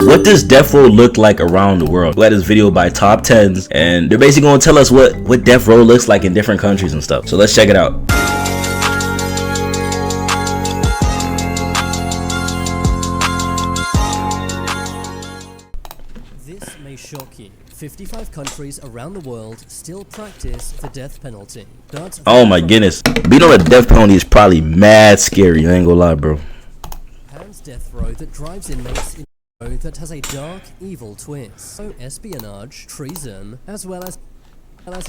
what does death row look like around the world? We had this video by Top 10s, and they're basically gonna tell us what death row looks like in different countries and stuff. So let's check it out. This may shock you. 55 countries around the world still practice the death penalty. Oh my goodness. Being on a death penalty is probably mad scary. I ain't gonna lie, bro. Japan's death row that drives inmates in a row that has a dark, evil twist. So espionage, treason, as well as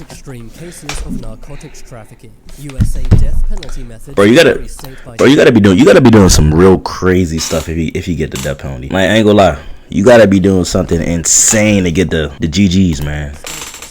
extreme cases of narcotics trafficking. USA death penalty methods. Bro, you gotta be doing some real crazy stuff if you get the death penalty. Like, I ain't gonna lie. You gotta be doing something insane to get the GGs, man.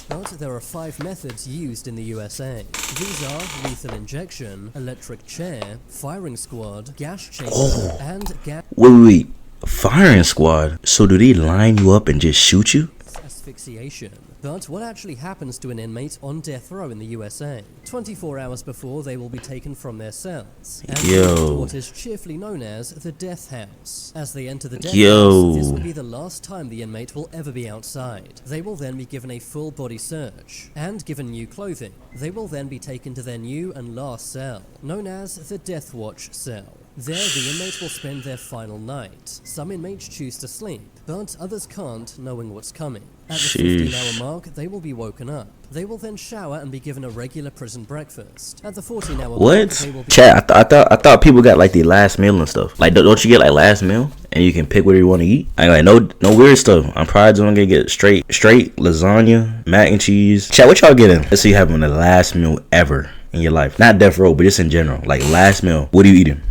But there are 5 methods used in the USA. These are lethal injection, electric chair, firing squad, gas chamber, and gas... Wait. Firing squad? So do they line you up and just shoot you? Asphyxiation. But what actually happens to an inmate on death row in the USA? 24 hours before they will be taken from their cells and to what is cheerfully known as the death house. As they enter the death house, this will be the last time the inmate will ever be outside. They will then be given a full body search and given new clothing. They will then be taken to their new and last cell, known as the Death Watch cell. There, the inmate will spend their final night. Some inmates choose to sleep, but others can't, knowing what's coming. At the 15-hour mark, they will be woken up. They will then shower and be given a regular prison breakfast. At the 14-hour mark, they will be... Chat, I thought people got like the last meal and stuff. Like, don't you get like last meal and you can pick whatever you want to eat? I ain't like no weird stuff. I'm probably just gonna get straight lasagna, mac and cheese. Chat, what y'all getting? Let's say you having the last meal ever in your life. Not death row, but just in general. Like, last meal. What are you eating?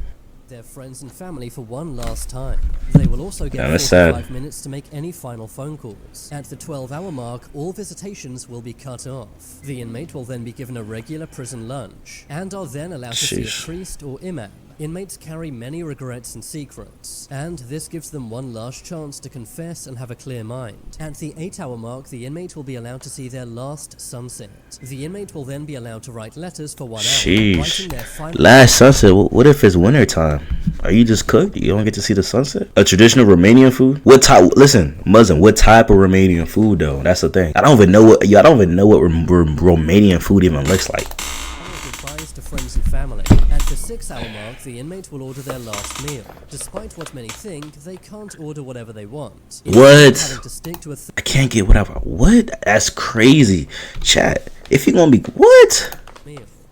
Their friends and family for one last time. They will also get 45 minutes to make any final phone calls. At the 12-hour mark, all visitations will be cut off. The inmate will then be given a regular prison lunch and are then allowed to see a priest or imam. Inmates carry many regrets and secrets, and this gives them one last chance to confess and have a clear mind. At the 8-hour mark, the inmate will be allowed to see their last sunset. The inmate will then be allowed to write letters for 1 hour, writing their final... Last sunset? What if it's winter time? Are you just cooked? You don't get to see the sunset? A traditional Romanian food? What type? Listen, Muslim. What type of Romanian food though? That's the thing. I don't even know what Romanian food even looks like. Goodbyes to friends and family. At the 6-hour mark, the inmate will order their last meal. Despite what many think, they can't order whatever they want. What? I can't get whatever. What? That's crazy. Chat. If you're gonna be what?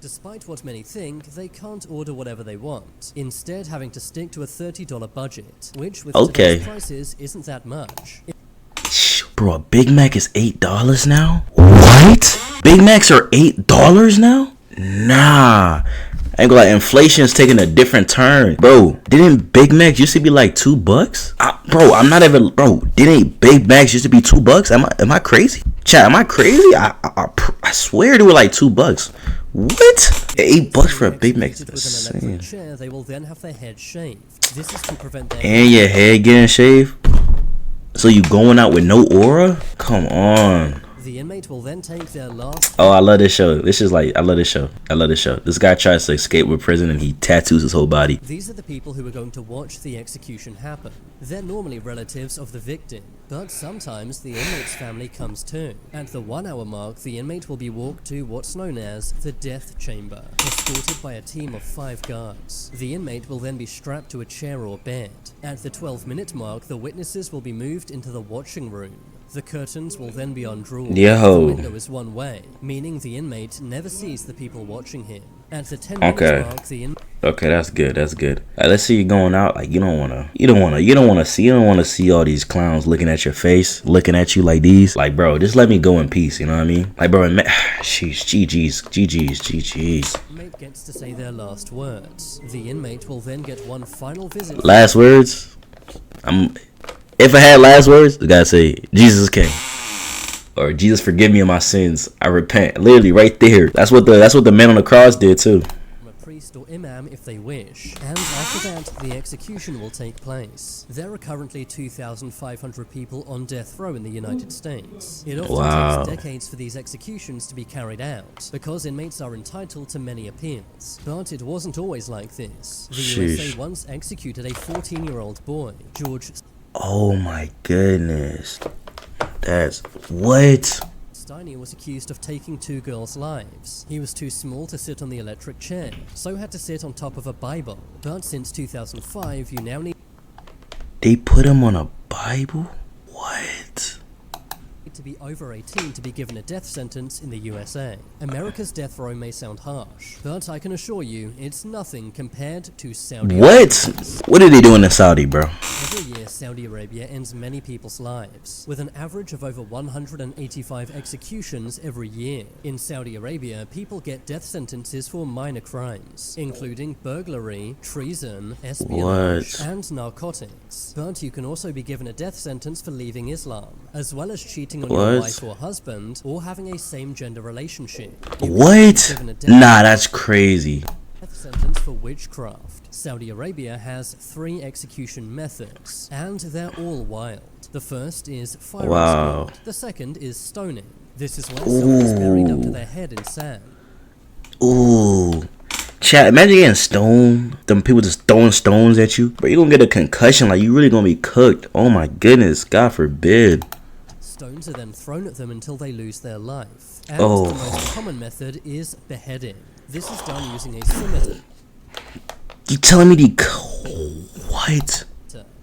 Despite what many think, they can't order whatever they want, instead having to stick to a $30 budget, which with today's prices isn't that much. Bro, a Big Mac is $8 now? What? Big Macs are $8 now? Nah. I ain't gonna lie, inflation's taking a different turn. Bro, didn't Big Macs used to be like $2? Bro, didn't Big Macs used to be $2? Am I crazy? Chat, am I crazy? I swear they were like $2. What? $8 for a Big Mac is insane. Chair, they will then have their head shaved. This is to prevent their and your head getting shaved? So you going out with no aura? Come on. The inmate will then take their last... Oh, I love this show. I love this show. This guy tries to escape with prison and he tattoos his whole body. These are the people who are going to watch the execution happen. They're normally relatives of the victim, but sometimes the inmate's family comes too. At the 1-hour mark, the inmate will be walked to what's known as the death chamber, escorted by a team of 5 guards. The inmate will then be strapped to a chair or bed. At the 12-minute mark, the witnesses will be moved into the watching room. The curtains will then be undrawn. The window is one way, meaning the inmate never sees the people watching him. At the 10-minute mark, the inmate... Okay, that's good. Let's say you're going out, like you don't wanna see all these clowns looking at your face, looking at you like these. Like, bro, just let me go in peace, you know what I mean? Like, bro, sheesh, GG's. Inmate gets to say their last words. The inmate will then get one final visit. Last words? If I had last words, the guy say, Jesus came. Or Jesus forgive me of my sins. I repent. Literally right there. That's what the man on the cross did too. A priest or imam if they wish. And after that, the execution will take place. There are currently 2,500 people on death row in the United States. It often takes decades for these executions to be carried out, because inmates are entitled to many appeals. But it wasn't always like this. The USA once executed a 14-year-old boy, George... Oh my goodness. That's what? Steiny was accused of taking 2 girls' lives. He was too small to sit on the electric chair, so had to sit on top of a Bible. But since 2005, you now need They put him on a Bible? What? to be over 18 to be given a death sentence in the USA. America's death row may sound harsh, but I can assure you it's nothing compared to Saudi What? Arabia's. What are they doing in Saudi, bro? Every year, Saudi Arabia ends many people's lives, with an average of over 185 executions every year. In Saudi Arabia, people get death sentences for minor crimes, including burglary, treason, espionage, and narcotics. But you can also be given a death sentence for leaving Islam, as well as cheating on your wife or husband, or having a same-gender relationship. What? Nah, that's crazy. Death sentence for witchcraft. Saudi Arabia has 3 execution methods, and they're all wild. The first is firing squad. The second is stoning. This is where someone is buried up to their head in sand. Ooh. Chat, imagine getting stoned. Them people just throwing stones at you. But you're gonna get a concussion, like you really gonna be cooked. Oh my goodness, God forbid. Stones are then thrown at them until they lose their life. And the most common method is beheading. This is done using a scimitar. You telling me what?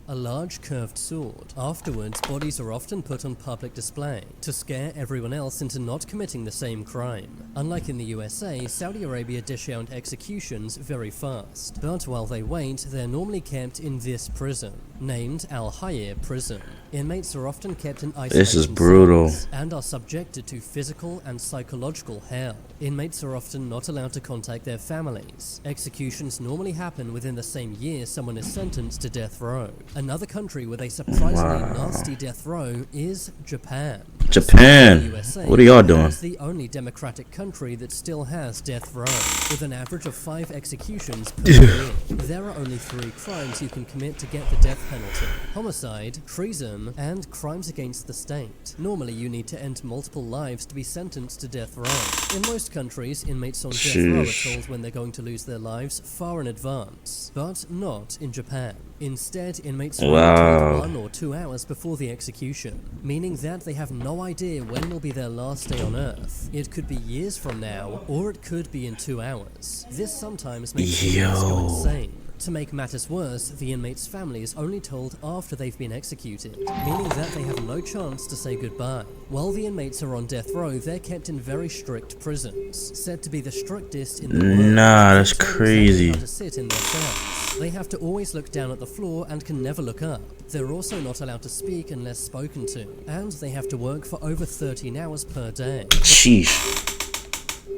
A large curved sword. Afterwards, bodies are often put on public display to scare everyone else into not committing the same crime. Unlike in the USA, Saudi Arabia dish out executions very fast. But while they wait, they're normally kept in this prison, named Al Hayr Prison. Inmates are often kept in isolation This is brutal. cells and are subjected to physical and psychological hell. Inmates are often not allowed to contact their families. Executions normally happen within the same year someone is sentenced to death row. Another country with a surprisingly nasty death row is Japan. Japan. What are y'all doing? It's the only democratic country that still has death row, with an average of 5 executions per year. There are only 3 crimes you can commit to get the death penalty: homicide, treason, and crimes against the state. Normally, you need to end multiple lives to be sentenced to death row. In most countries, inmates on death row are told when they're going to lose their lives far in advance, but not in Japan. Instead, inmates are told 1 or 2 hours before the execution, meaning that they have no idea when will be their last day on Earth. It could be years from now, or it could be in 2 hours. This sometimes makes inmates go insane. To make matters worse, the inmate's family is only told after they've been executed, meaning that they have no chance to say goodbye. While the inmates are on death row, they're kept in very strict prisons, said to be the strictest in the world. Nah, that's crazy. To sit in their cells. They have to always look down at the floor and can never look up. They're also not allowed to speak unless spoken to, and they have to work for over 13 hours per day. Sheesh.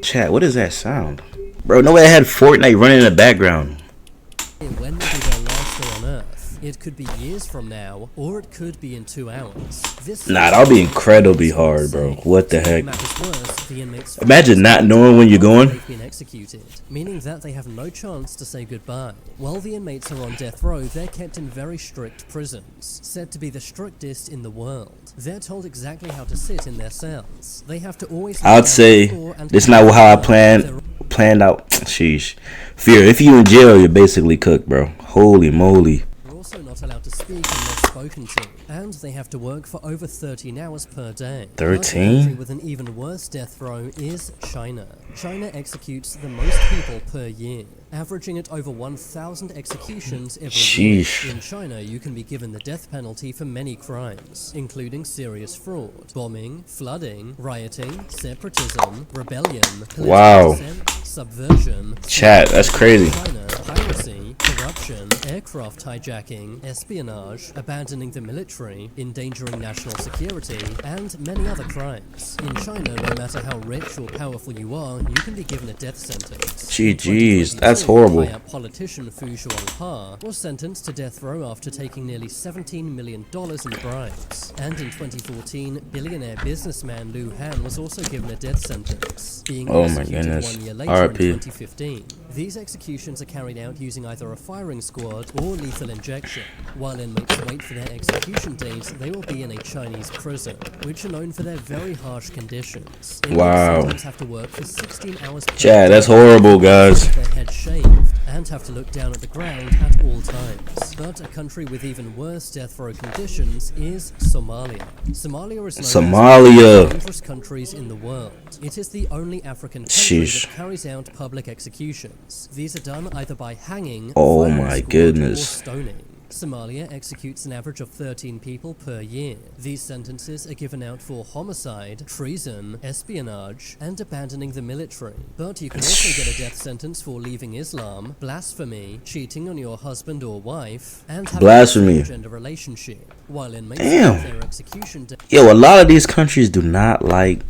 Chat, what is that sound? Bro, nobody had Fortnite running in the background. When will be their last day on Earth? It could be years from now, or it could be in 2 hours. Nah, that'll be incredibly hard, bro. What the heck? Worse, the inmates Imagine not knowing when you're going. They've been executed, meaning that they have no chance to say goodbye. While the inmates are on death row, they're kept in very strict prisons, said to be the strictest in the world. They're told exactly how to sit in their cells. They have to always. I'd say this is not how I planned out. Sheesh. Fear, if you in jail, you're basically cooked, bro. Holy moly. They're also not allowed to speak unless spoken to, and they have to work for over 13 hours per day. 13? A country with an even worse death row is China. China executes the most people per year, averaging at over 1,000 executions every year. In China, you can be given the death penalty for many crimes, including serious fraud, bombing, flooding, rioting, separatism, rebellion, dissent, subversion, chat, that's crazy. China, piracy, corruption, aircraft hijacking, espionage, abandoning the military, endangering national security, and many other crimes. In China, no matter how rich or powerful you are, you can be given a death sentence. Jeez, that's horrible. Politician Fu Zhuangha was sentenced to death row after taking nearly $17 million in bribes. And in 2014, billionaire businessman Liu Han was also given a death sentence, being executed 1 year later in 2015. These executions are carried out using either a firing squad or lethal injection. While inmates wait for their execution date, they will be in a Chinese prison, which are known for their very harsh conditions. Inmates sometimes have to work for 16 hours per day. That's horrible, guys. Their head shaved and have to look down at the ground at all times. But a country with even worse death row conditions is Somalia. Somalia is known as one of the most dangerous countries in the world. It is the only African country that carries out public executions. These are done either by hanging, oh my goodness, or stoning. Somalia executes an average of 13 people per year. These sentences are given out for homicide, treason, espionage, and abandoning the military. But you can also get a death sentence for leaving Islam, blasphemy, cheating on your husband or wife, and having a gender relationship. While inmates have their execution day. Yo, a lot of these countries do not like.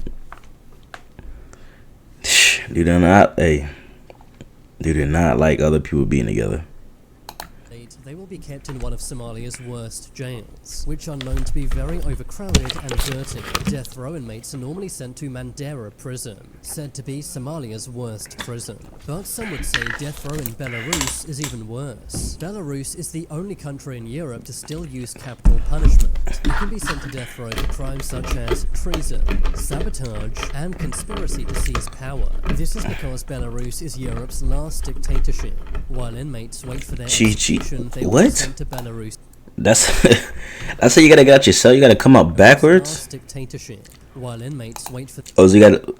They do not like other people being together. They will be kept in one of Somalia's worst jails, which are known to be very overcrowded and dirty. Death row inmates are normally sent to Mandera prison, said to be Somalia's worst prison. But some would say death row in Belarus is even worse. Belarus is the only country in Europe to still use capital punishment. You can be sent to death row for crimes such as treason, sabotage, and conspiracy to seize power. This is because Belarus is Europe's last dictatorship. While inmates wait for their execution, they will be sent to Belarus. That's how you gotta get out your cell. You gotta come out backwards. Dictatorship. While inmates wait for so you gotta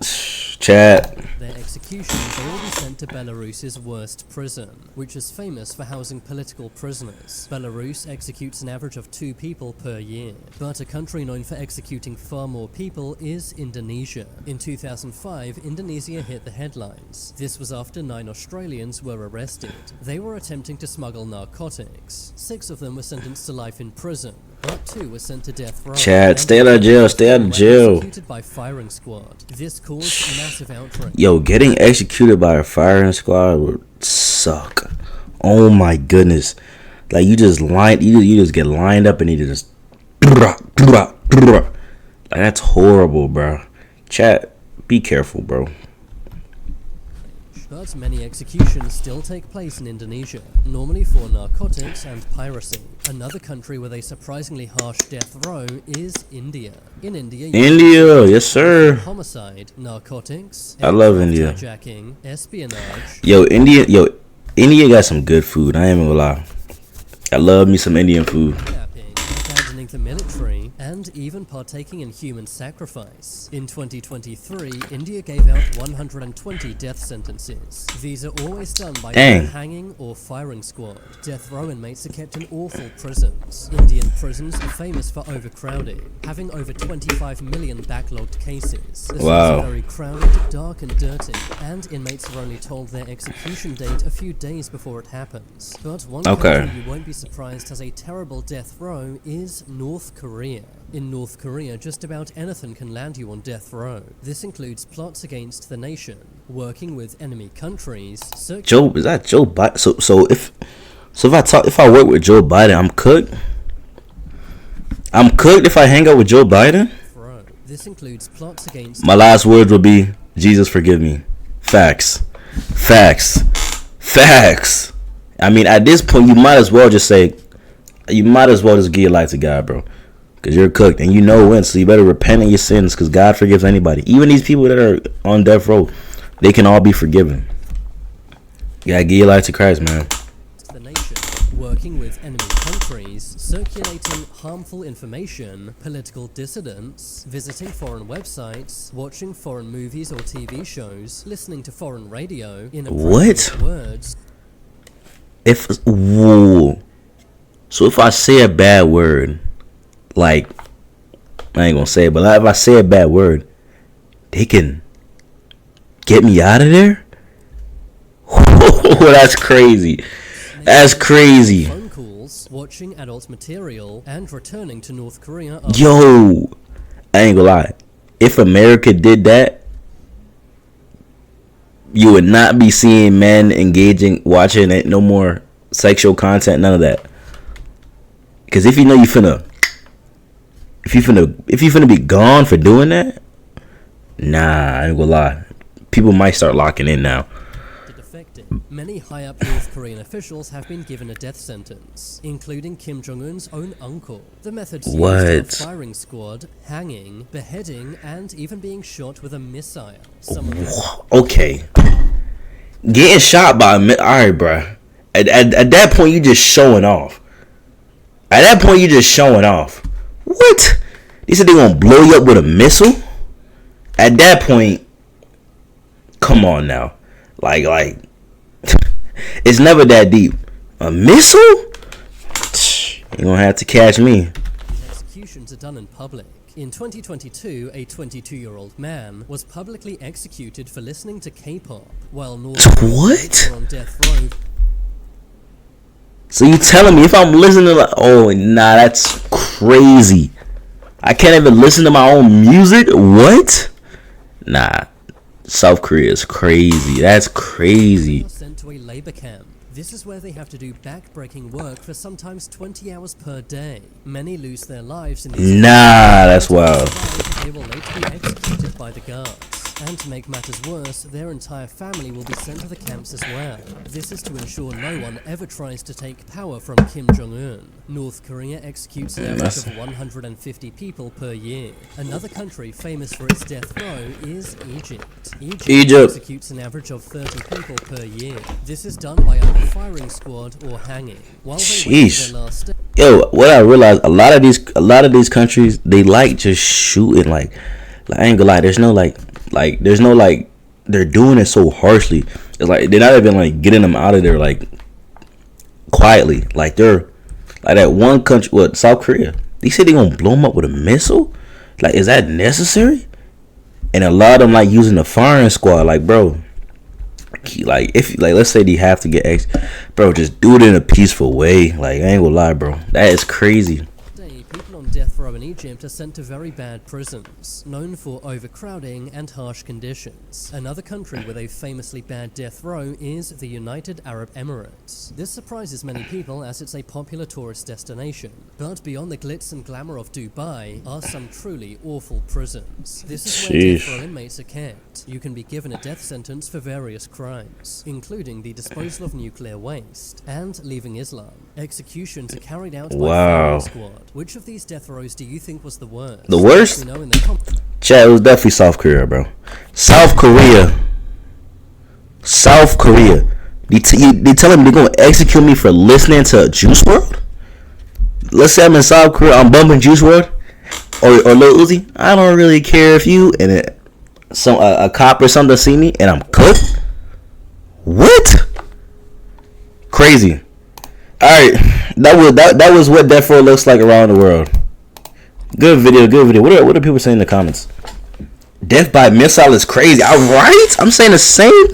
chat. Their execution, they will be sent to Belarus's worst prison, which is famous for housing political prisoners. Belarus executes an average of 2 people per year, but a country known for executing far more people is Indonesia. In 2005, Indonesia hit the headlines. This was after 9 Australians were arrested. They were attempting to smuggle narcotics. 6 of them were sentenced to life in prison, but 2 were sent to death row. Chad, stay out of jail, stay out of jail. Executed by firing squad. This caused massive outrage. Yo, getting executed by a firing squad would suck. Oh my goodness. Like you just get lined up and you just like that's horrible, bro. Chat, be careful, bro. But many executions still take place in Indonesia, normally for narcotics and piracy. Another country with a surprisingly harsh death row is India. In India, yes sir. Homicide, narcotics, I love India. Hijacking, espionage. India got some good food. I ain't even gonna lie. I love me some Indian food. Abandoning the military, and even partaking in human sacrifice. In 2023, India gave out 120 death sentences. These are always done by hanging or firing squad. Death row inmates are kept in awful prisons. Indian prisons are famous for overcrowding, having over 25 million backlogged cases. The cells are very crowded, dark and dirty, and inmates are only told their execution date a few days before it happens. But one country you won't be surprised has a terrible death row is North Korea. In North Korea, just about anything can land you on death row. This includes plots against the nation, working with enemy countries. Joe, is that Joe Biden? So if I work with Joe Biden, I'm cooked. I'm cooked if I hang out with Joe Biden. This includes plots against. My last words will be, Jesus forgive me. Facts. I mean, at this point, you might as well just give your life to God, bro. Because you're cooked and you know when, so you better repent of your sins because God forgives anybody. Even these people that are on death row, they can all be forgiven. You gotta give your life to Christ, man. The nation, working with enemy countries, circulating harmful information, political dissidents, visiting foreign websites, watching foreign movies or TV shows, listening to foreign radio, inappropriate words. So if I say a bad word, like, I ain't gonna say it, but if I say a bad word, they can get me out of there? That's crazy. That's crazy. Phone calls, watching adult material, and returning to North Korea. Yo, I ain't gonna lie. If America did that, you would not be seeing men watching it, no more sexual content, none of that. Because if you know if you finna be gone for doing that, nah, I ain't gonna lie. People might start locking in now. Many high-up North Korean officials have been given a death sentence, including Kim Jong-un's own uncle. The methods used are firing squad, hanging, beheading, and even being shot with a missile. Okay. Getting shot by alright, bro. At that point, you just showing off. At that point, you just showing off. What? They said they gonna blow you up with a missile? At that point, come on now. Like, it's never that deep. A missile? You gonna have to catch me. Executions are done in public. In 2022, a 22-year-old man was publicly executed for listening to K-pop while North What? were on death row. So you telling me if I'm listening to oh nah, that's crazy. I can't even listen to my own music? What? Nah. South Korea is crazy. That's crazy. Sent to a labor camp. This is where they have to do back-breaking work for sometimes 20 hours per day. Many lose their lives in these That's wild. They will later be executed by the guards. And to make matters worse, their entire family will be sent to the camps as well. This is to ensure no one ever tries to take power from Kim Jong-un. North Korea executes an average of 150 people per year. Another country famous for its death row is Egypt. Egypt executes an average of 30 people per year. This is done by either firing squad or hanging. While they wait for their last step. Yo, what I realized, a lot of these countries, they like just shooting like I ain't gonna lie, there's no they're doing it so harshly. It's like they're not even like getting them out of there like quietly. Like they're like that one country, what, South Korea. They said they gonna blow them up with a missile. Like, is that necessary? And a lot of them like using the firing squad. Like, bro, like if like let's say they have to get bro, just do it in a peaceful way. Like, I ain't gonna lie, bro, that is crazy. People on death row in Egypt are sent to very bad prisons, known for overcrowding and harsh conditions. Another country with a famously bad death row is the United Arab Emirates. This surprises many people as it's a popular tourist destination. But beyond the glitz and glamour of Dubai are some truly awful prisons. This is where death row inmates are kept. You can be given a death sentence for various crimes, including the disposal of nuclear waste and leaving Islam. Executions are carried out by firing squad. Which of these death rows do you think was the worst? The worst? Chad, it was definitely South Korea, bro. South Korea. They telling me they're gonna execute me for listening to Juice WRLD? Let's say I'm in South Korea, I'm bumping Juice WRLD or Lil Uzi. I don't really care if you and a cop or something see me and I'm cooked. What? Crazy. Alright, that was what death row looks like around the world. Good video. What are people saying in the comments? Death by missile is crazy. Alright, I'm saying the same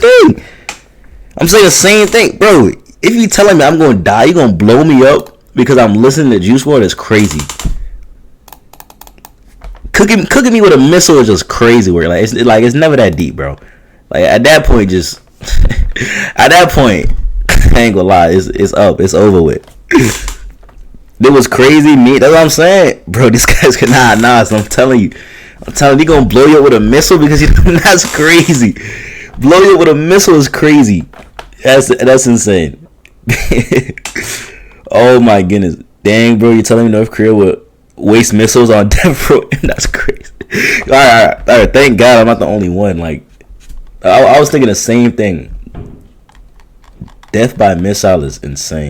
thing. Bro, if you telling me I'm gonna die, you gonna blow me up because I'm listening to Juice WRLD is crazy. Cooking me with a missile is just crazy. Where it's never that deep, bro. Like at that point, I ain't gonna lie, it's up, it's over with. It was crazy, me. That's what I'm saying, bro. These guys can so I'm telling you, they gonna blow you up with a missile because that's crazy. Blow you up with a missile is crazy. That's insane. Oh my goodness, dang, bro, you telling me North Korea would waste missiles on death row? That's crazy. All right. Thank God I'm not the only one. Like, I was thinking the same thing. Death by missile is insane.